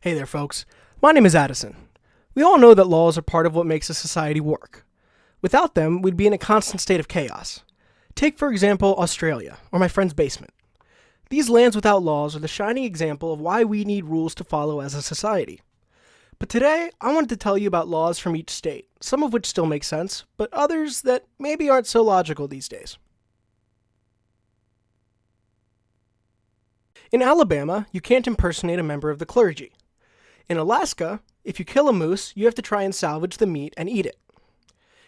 Hey there, folks. My name is Addison. We all know that laws are part of what makes a society work. Without them, we'd be in a constant state of chaos. Take, for example, Australia, or my friend's basement. These lands without laws are the shining example of why we need rules to follow as a society. But today, I wanted to tell you about laws from each state, some of which still make sense, but others that maybe aren't so logical these days. In Alabama, you can't impersonate a member of the clergy. In Alaska, if you kill a moose, you have to try and salvage the meat and eat it.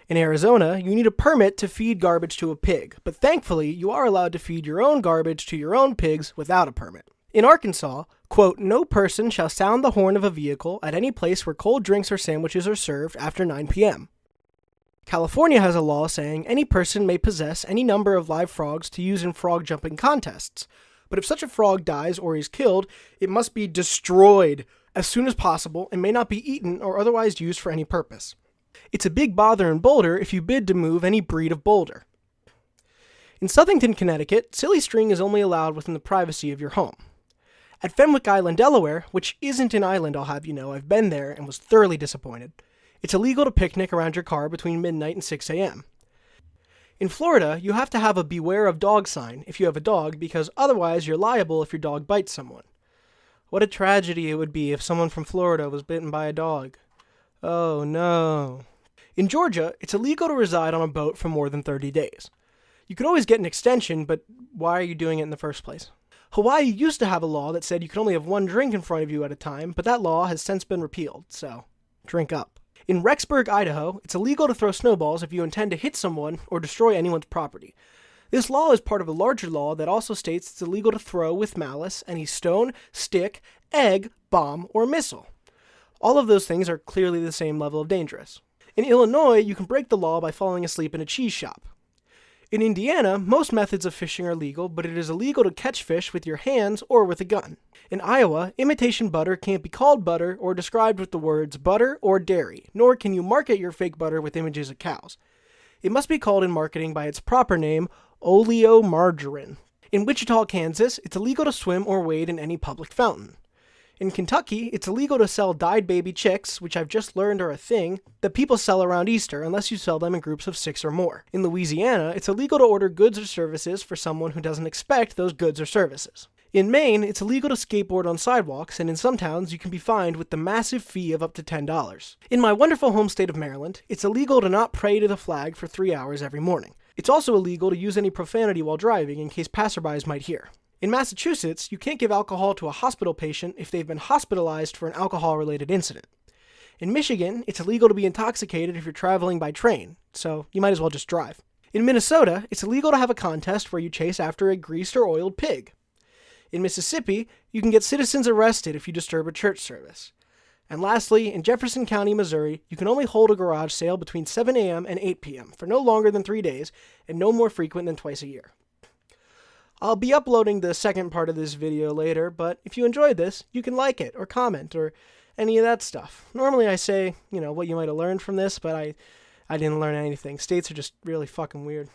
In Arizona, you need a permit to feed garbage to a pig, but thankfully, you are allowed to feed your own garbage to your own pigs without a permit. In Arkansas, quote, no person shall sound the horn of a vehicle at any place where cold drinks or sandwiches are served after 9 p.m. California has a law saying any person may possess any number of live frogs to use in frog jumping contests, but if such a frog dies or is killed, it must be destroyed as soon as possible and may not be eaten or otherwise used for any purpose. It's a big bother in Boulder if you bid to move any breed of boulder. In Southington, Connecticut, silly string is only allowed within the privacy of your home. At Fenwick Island, Delaware, which isn't an island, I'll have you know, I've been there and was thoroughly disappointed, it's illegal to picnic around your car between midnight and 6 a.m. In Florida, you have to have a beware of dog sign if you have a dog, because otherwise you're liable if your dog bites someone. What a tragedy it would be if someone from Florida was bitten by a dog. Oh no. In Georgia, it's illegal to reside on a boat for more than 30 days. You could always get an extension, but why are you doing it in the first place? Hawaii used to have a law that said you could only have one drink in front of you at a time, but that law has since been repealed, so drink up. In Rexburg, Idaho, it's illegal to throw snowballs if you intend to hit someone or destroy anyone's property. This law is part of a larger law that also states it's illegal to throw with malice any stone, stick, egg, bomb, or missile. All of those things are clearly the same level of dangerous. In Illinois, you can break the law by falling asleep in a cheese shop. In Indiana, most methods of fishing are legal, but it is illegal to catch fish with your hands or with a gun. In Iowa, imitation butter can't be called butter or described with the words butter or dairy, nor can you market your fake butter with images of cows. It must be called in marketing by its proper name, oleomargarine. In Wichita, Kansas, it's illegal to swim or wade in any public fountain. In Kentucky, it's illegal to sell dyed baby chicks, which I've just learned are a thing, that people sell around Easter unless you sell them in groups of 6 or more. In Louisiana, it's illegal to order goods or services for someone who doesn't expect those goods or services. In Maine, it's illegal to skateboard on sidewalks, and in some towns, you can be fined with the massive fee of up to $10. In my wonderful home state of Maryland, it's illegal to not pray to the flag for 3 hours every morning. It's also illegal to use any profanity while driving in case passerbys might hear. In Massachusetts, you can't give alcohol to a hospital patient if they've been hospitalized for an alcohol-related incident. In Michigan, it's illegal to be intoxicated if you're traveling by train, so you might as well just drive. In Minnesota, it's illegal to have a contest where you chase after a greased or oiled pig. In Mississippi, you can get citizens arrested if you disturb a church service. And lastly, in Jefferson County, Missouri, you can only hold a garage sale between 7 a.m. and 8 p.m. for no longer than 3 days and no more frequent than twice a year. I'll be uploading the second part of this video later, but if you enjoyed this, you can like it or comment or any of that stuff. Normally I say, what you might have learned from this, but I didn't learn anything. States are just really fucking weird.